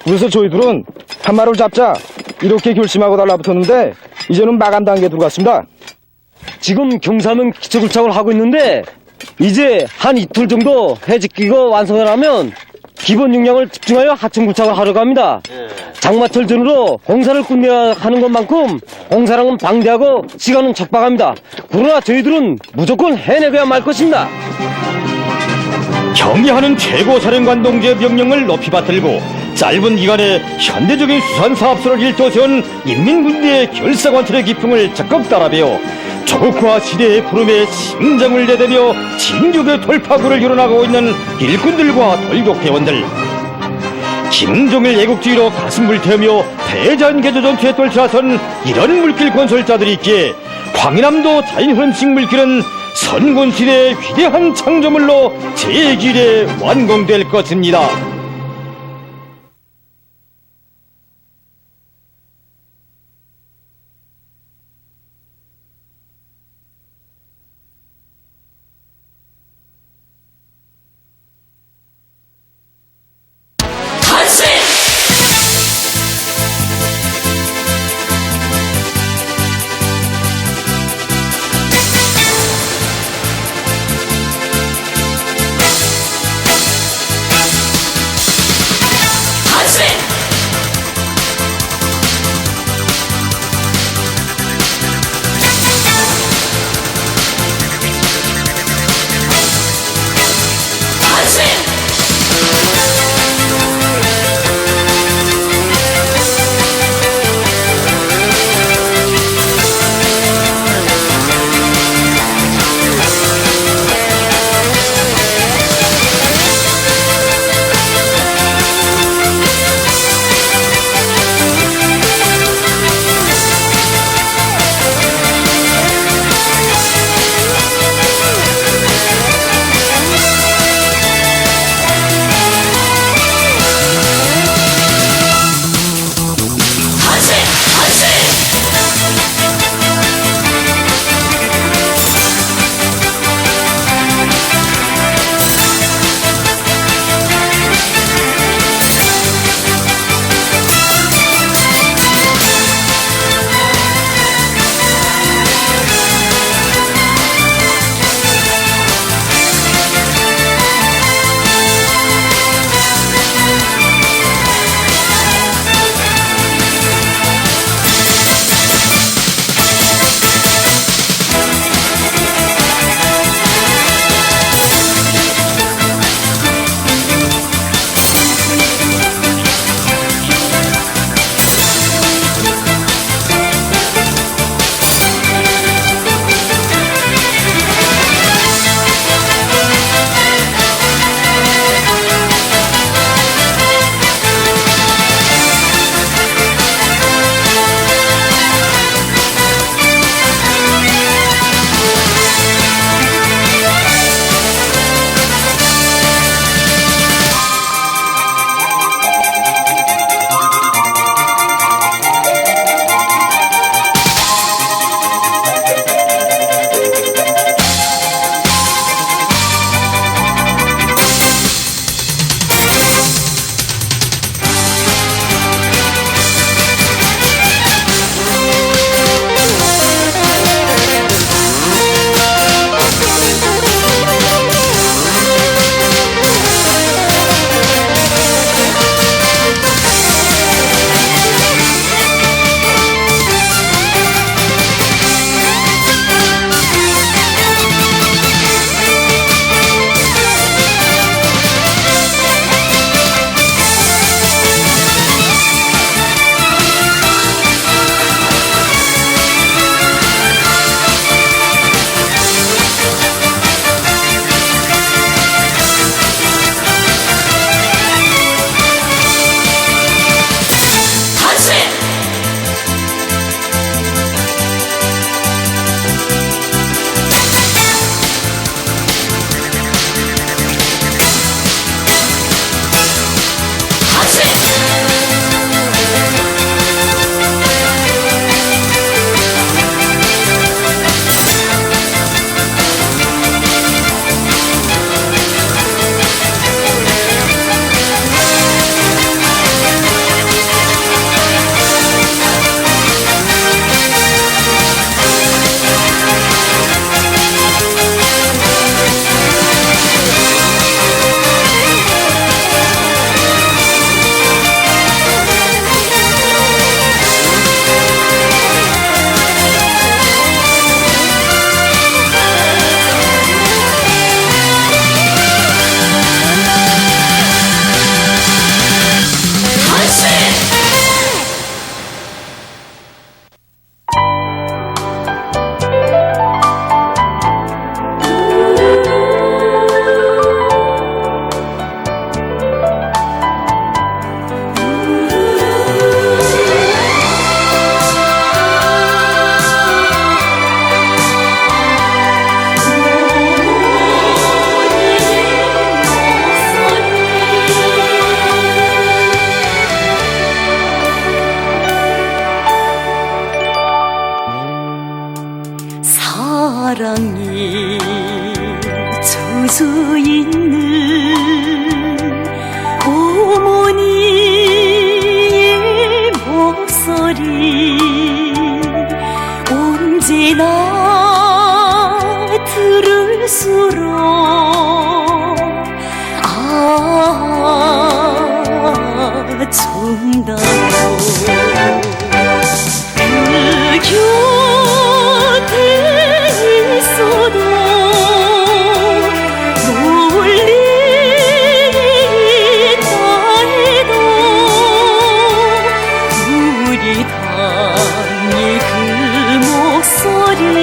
그래서 저희들은 한 마리를 잡자 이렇게 결심하고 달라붙었는데 이제는 마감 단계에 들어갔습니다. 지금 경사면 기초굴착을 하고 있는데 이제 한 이틀 정도 해제기가 완성을 하면 기본 역량을 집중하여 하층 굴착을 하려고 합니다. 장마철 전후로 공사를 끝내야 하는 것만큼 공사량은 방대하고 시간은 촉박합니다. 그러나 저희들은 무조건 해내고야 말 것입니다. 경의하는 최고사령관 동지의 명령을 높이 받들고 짧은 기간에 현대적인 수산사업소를 일떠세운 인민군대의 결사관찰의 기풍을 적극 따라배워 조국화 시대의 구름에 심장을 내대며 진격의 돌파구를 이뤄나가고 있는 일꾼들과 돌격대원들, 김종일 애국주의로 가슴 불태우며 대전개조 전투에 떨쳐나선 이런 물길 건설자들이 있기에 광인암도 자연흐름식 물길은 선군시대의 위대한 창조물로 제1회 완공될 것입니다. 사랑이 저주있는 어머니의 목소리 언제나 들을수록 정다워 그 곁에 있어도 멀리 있다 해도 우리 당의 그 목소리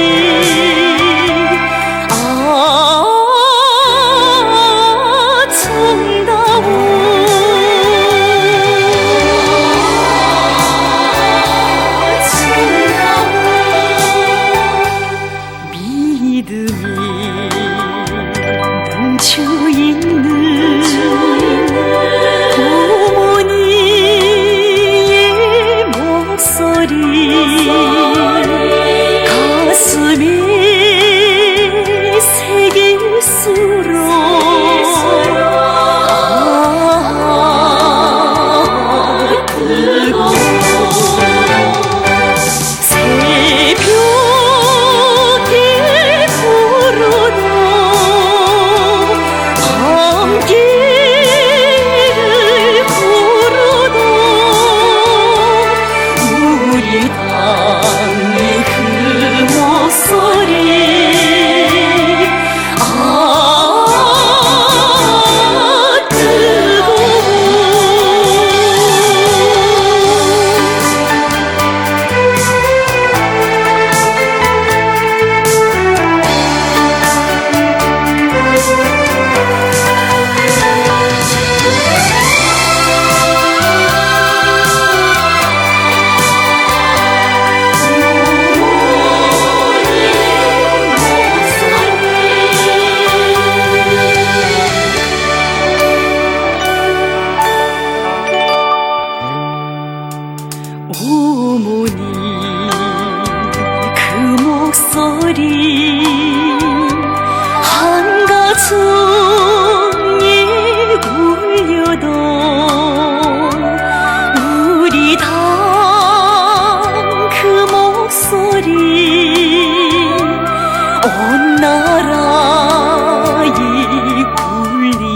정다워 믿음이 넘쳐있는 어머니의 목소리 가슴에 새길수록 뜨거워 새벽에 부르는 밤길을 부르는 우리 당의 그 목소리 어머니 그 목소리 한 가정에 울려도 우리 당 그 목소리 온 나라에 울리네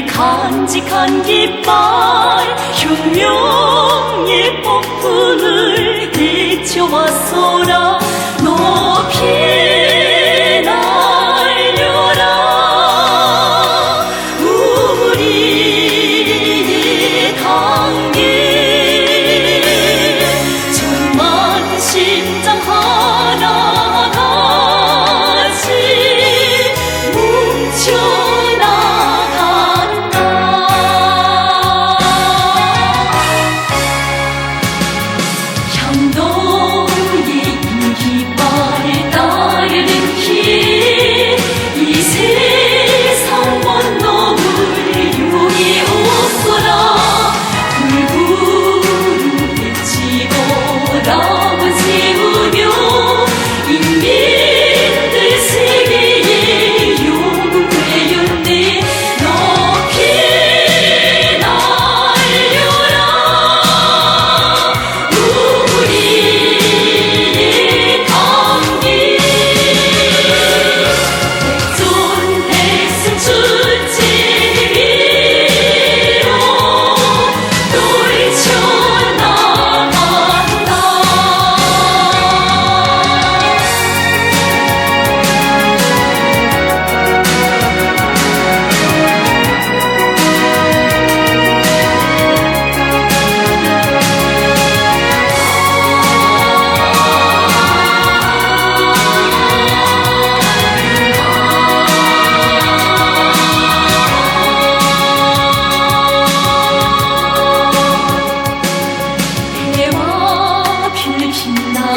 간직한 깃발 혁명의 폭풍을 헤쳐왔소라 높이 날려라 우리의 강길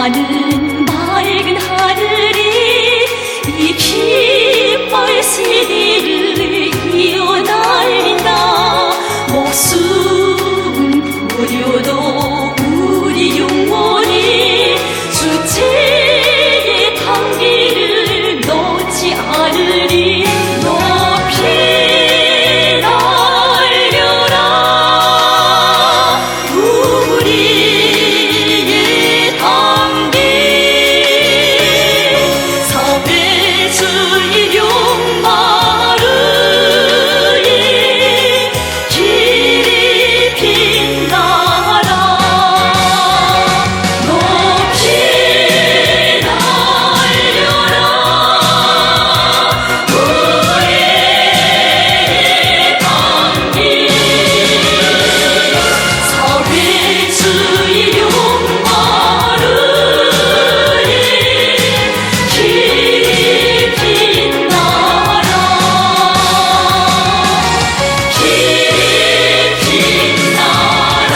나는 맑은 하늘이 이 깃발 세대를 이어날린다. 목숨 버려도 우리 영원히 주체의 단계를 놓지 않으리. 높이 날려라 우리의 단계. 사회주의 용마루에 길이 빛나라. 높이 날려라 우리의 단계. 사회주의 용마루에 길이 빛나라. 길이 빛나라.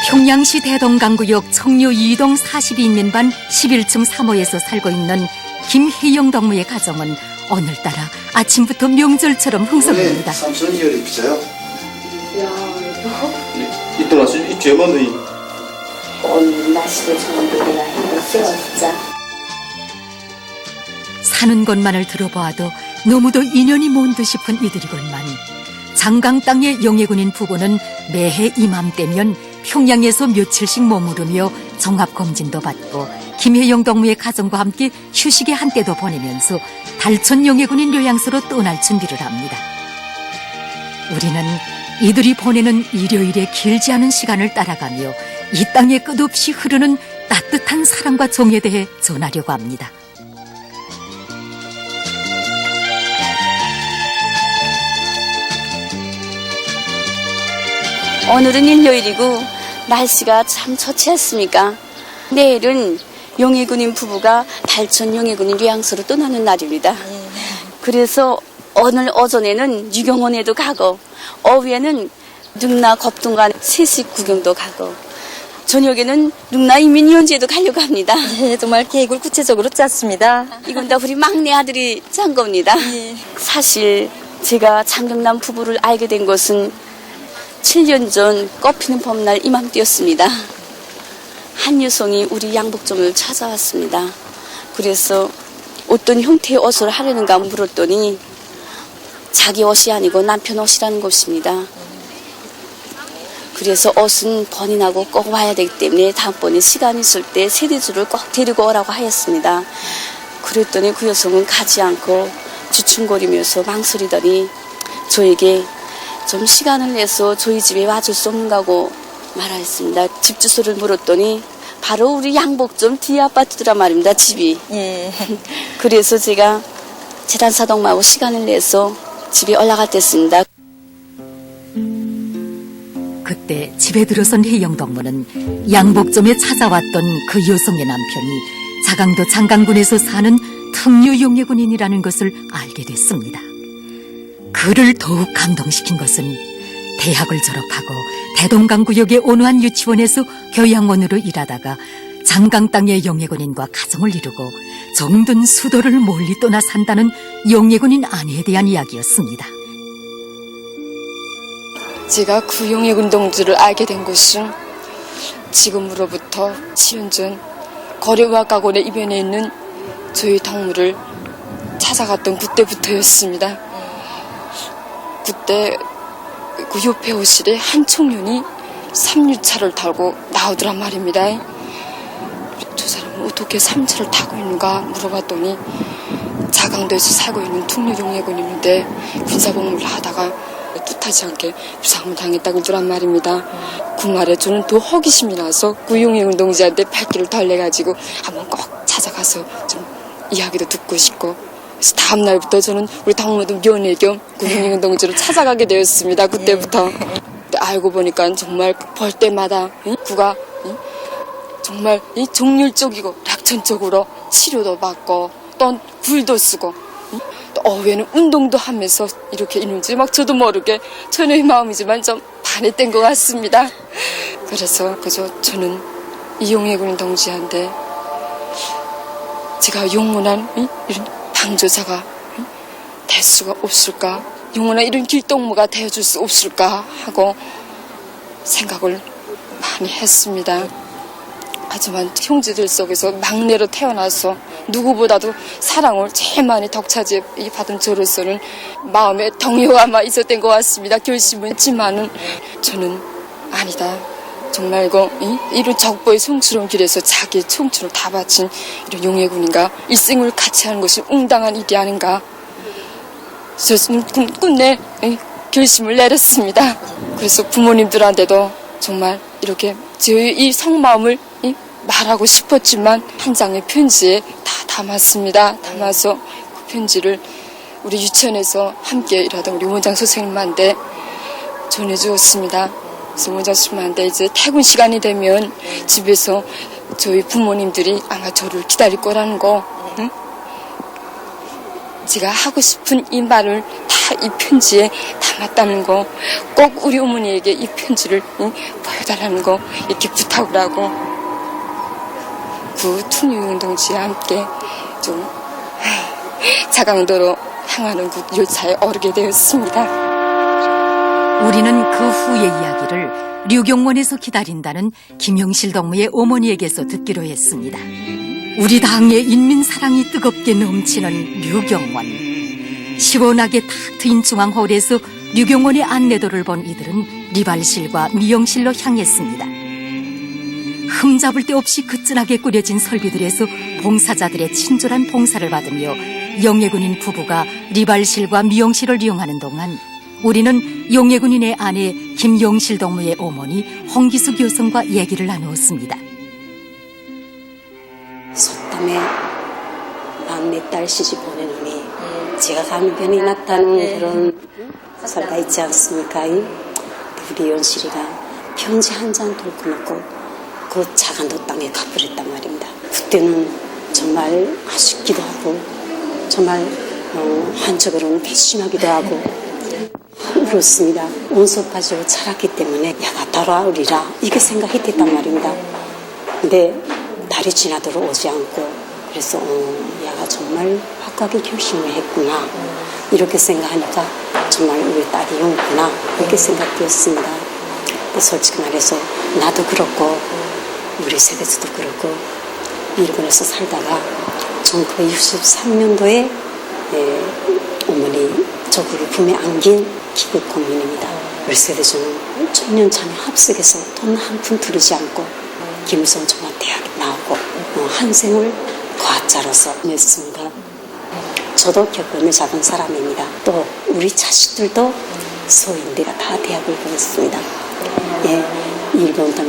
평양시 대동강구역 청류 2동 42인민반 11층 3호에서 살고 있는 김혜영 덕무의 가정은 오늘따라 아침부터 명절처럼 흥성합니다. 삼촌 이열이 비자요? 야, 이때 나서 이 죄만 이 오늘 날씨도 좋은데 내가 힘들어 진짜. 사는 것만을 들어보아도 너무도 인연이 먼 듯 싶은 이들이건만 장강 땅의 영예군인 부부는 매해 이맘때면 평양에서 며칠씩 머무르며 종합검진도 받고 김혜영 덕무의 가정과 함께 휴식의 한때도 보내면서 달천 영예군인 요양소로 떠날 준비를 합니다. 우리는 이들이 보내는 일요일의 길지 않은 시간을 따라가며 이 땅에 끝없이 흐르는 따뜻한 사랑과 정에 대해 전하려고 합니다. 오늘은 일요일이고 날씨가 참 좋지 않습니까? 내일은 영예군인 부부가 달천 영예군인 요양소로 떠나는 날입니다. 그래서 오늘 오전에는 유경원에도 가고 오후에는 능라 겁동간 세식 구경도 가고 저녁에는 능라 인민위원회에도 가려고 합니다. 네, 정말 계획을 구체적으로 짰습니다. 이건 다 우리 막내 아들이 짠 겁니다. 사실 제가 장경남 부부를 알게 된 것은 7년 전 꽃피는 봄날 이맘때였습니다. 한 여성이 우리 양복점을 찾아왔습니다. 그래서 어떤 형태의 옷을 하려는가 물었더니 자기 옷이 아니고 남편 옷이라는 것입니다. 그래서 옷은 본인하고 꼭 와야 되기 때문에 다음번에 시간 있을 때 세대주를 꼭 데리고 오라고 하였습니다. 그랬더니 그 여성은 가지 않고 주춤거리면서 망설이더니 저에게 좀 시간을 내서 저희 집에 와줄 수 없는가고 말하였습니다. 집 주소를 물었더니 바로 우리 양복점 뒤에 아파트더라 말입니다. 집이. 그래서 제가 재단사동마하고 시간을 내서 집에 올라갔댔습니다. 그때 집에 들어선 혜영 덕무는 양복점에 찾아왔던 그 여성의 남편이 자강도 장강군에서 사는 특류 영예군인이라는 것을 알게 됐습니다. 그를 더욱 감동시킨 것은 대학을 졸업하고 대동강구역의 온화한 유치원에서 교양원으로 일하다가 장강 땅의 영예군인과 가정을 이루고 정든 수도를 멀리 떠나 산다는 영예군인 아내에 대한 이야기였습니다. 제가 그 영예군 동지를 알게 된 것은 지금으로부터 7년 전 거래과학학원의 이변에 있는 저희 덕무를 찾아갔던 그때부터였습니다. 그때 그 옆에 호실에 한 청년이 3류차를 타고 나오더란 말입니다. 저 사람은 어떻게 3차를 타고 있는가 물어봤더니 자강도에서 살고 있는 특류영예군인데 군사복무를 하다가 뜻하지 않게 부상을 당했다고 그러더란 말입니다. 그 말에 저는 더 호기심이 나서 그 영예군 동지한테 발길을 달래가지고 한번 꼭 찾아가서 좀 이야기도 듣고 싶고, 그래서 다음 날부터 저는 우리 덕무도 연애 겸 그 영예군 동지를 찾아가게 되었습니다. 그때부터. 알고 보니까 정말 볼 때마다 그가 정말 이 종률적이고 약천적으로 치료도 받고 또 굴도 쓰고 또 오후에는 운동도 하면서 이렇게 있는지 막 저도 모르게 저의 마음이지만 좀 반했던 것 같습니다. 그래서 그저 저는 이용해 군인 동지한테 제가 영원한 이런 방조사가 될 수가 없을까, 영원한 이런 길동무가 되어줄 수 없을까 하고 생각을 많이 했습니다. 하지만 형제들 속에서 막내로 태어나서 누구보다도 사랑을 제일 많이 덕차지 받은 저로서는 마음에 동요가 있었던 것 같습니다. 결심을 했지만은 저는 아니다. 정말 이런 적보의 성스러운 길에서 자기의 청춘을 다 바친 이런 용해군인가 일생을 같이 하는 것이 응당한 일이 아닌가. 저는 끝내 결심을 내렸습니다. 그래서 부모님들한테도 정말 이렇게 제 이 속마음을 말하고 싶었지만 한 장의 편지에 다 담았습니다. 담아서 그 편지를 우리 유치원에서 함께 일하던 우리 원장 선생님한테 전해주었습니다. 그래서 원장 선생님한테 이제 퇴근 시간이 되면 집에서 저희 부모님들이 아마 저를 기다릴 거라는 거, 제가 하고 싶은 이 말을 다 이 편지에 담았다는 거, 꼭 우리 어머니에게 이 편지를 보여달라는 거 이렇게 부탁을 하고 그 퉁유운동지와 함께 좀 자강도로 향하는 그 열차에 오르게 되었습니다. 우리는 그 후의 이야기를 류경원에서 기다린다는 김영실 동무의 어머니에게서 듣기로 했습니다. 우리 당의 인민 사랑이 뜨겁게 넘치는 류경원. 시원하게 탁 트인 중앙홀에서 류경원의 안내도를 본 이들은 리발실과 미용실로 향했습니다. 흠잡을 데 없이 그진하게 꾸려진 설비들에서 봉사자들의 친절한 봉사를 받으며 영예군인 부부가 리발실과 미용실을 이용하는 동안 우리는 영예군인의 아내 김영실 동무의 어머니 홍기숙 여성과 얘기를 나누었습니다. 속담에 막내딸 시집 보내느니 제가 가는 편이 낫다는 그런 설가 있지 않습니까? 우리 연실이가 편지 한 장 돌고 놓고 그 자간도 땅에 가버렸단 말입니다. 그때는 정말 아쉽기도 하고 정말 한쪽으로는 괘씸하기도 하고 그렇습니다. 온속 가지고 자랐기 때문에 야가 돌아오리라 이렇게 생각이 됐단 말입니다. 근데 달이 지나도록 오지 않고 그래서 야가 정말 확고하게 결심을 했구나 이렇게 생각하니까 정말 우리 딸이 용구나 이렇게 생각되었습니다. 근데 솔직히 말해서 나도 그렇고 우리 세대에서도 그렇고 일본에서 살다가 1963년도에 어머니 조국을 품에 안긴 기국 공민입니다. 우리 세대에서는 청년참여 합석에서 돈 한 푼 들이지 않고 김일성 종합대학에 나오고 한 생을 과자로서 냈습니다. 저도 교권을 잡은 사람입니다. 또 우리 자식들도 소인들가 다 대학을 보냈습니다. 일본